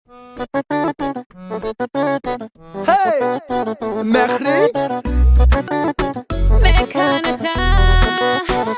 Hey, Mahri. Mekan Atayew.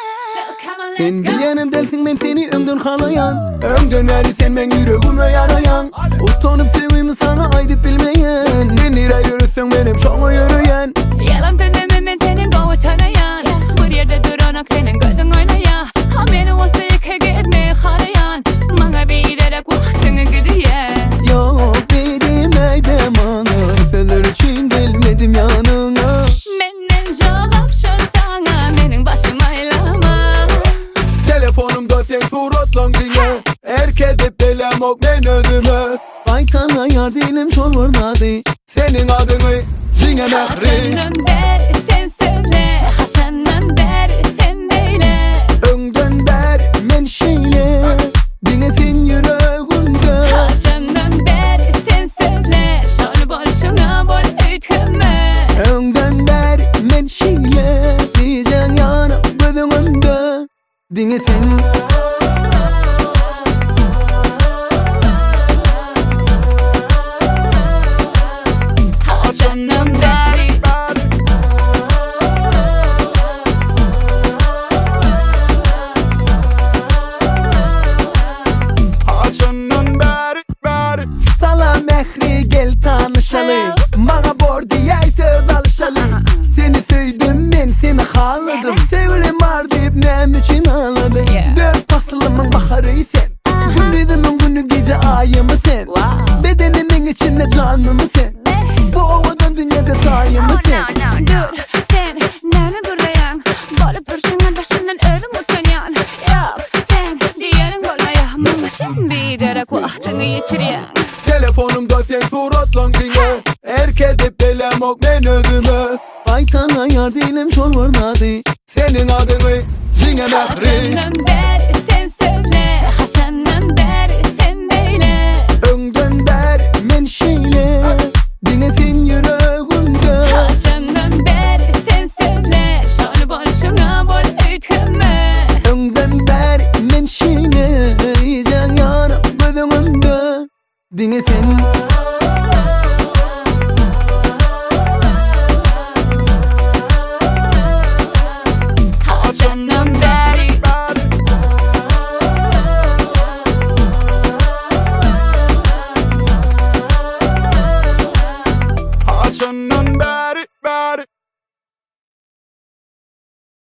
Sen bilyenim dersin ben seni önden halayan. Önden veri sen ben yüreğime yarayan. Utanıp sevimi sana aydıp bilmeyen. Sen nereye yürüsün benim şoğa yürüyen. Yalan söyleme ben senin govu tarayan. Bir yerde duranak senin gözün oynayan. Ha beni olsa yıkık etmeye halayan. Bana bilerek vaktini gidiyen. Yok dedim eydem ana. Seller için gelmedim yanına. Menden cevap şartana. Benim başım aylama. Telefonumda sen suratlan dinle. Erk edip delem ok ben ödüme. Baytana yar dilim çor vurnadı. Senin adını dinle Mahri. Haçandan bari sen söyle. Haçandan bari sen beyle. Önden beri men şeyle. Dinle sen yüreğimde. Haçandan bari sen söyle. Şol bolşuna bol ütkenme. Önden beri men şeyle. Diyeceksin yana gözümde. Dinle sen. Haçandan bari. Haçandan bari. Salam Mahri gel tanışalım. Bana bor diye söz alışalım. Seni sevdim ben seni haladım. Sevgilim var deyip nem için ağladım. Dört faslımın baharı sen. Gündüzümün günü gece ayımı sen. Bedenimin içinde canımı sen. Bu ovadan dünyada sayımı sen. Dur sen nemi gurlayan. Balıp durşunun başından öldüm bu sönyan. Yok sen diyenin golayan. Ama sen bilerek vaktini yitiriyen. Telefonumda sen suratlan dinle. Erk edip delem ok ben ödüme. Baytana yar dilim çor vurnadı. Senin adını dinle Mahri. Haçandan bari sen söyle. Haçandan bari sen beyle. Önden beri men şeyle. Dinle sen yüreğimde. Haçandan bari sen söyle. Şol bolşuna bol ütkenme. Önden beri men şeyle. Yiyeceksin yana gözümde. Dinle sen.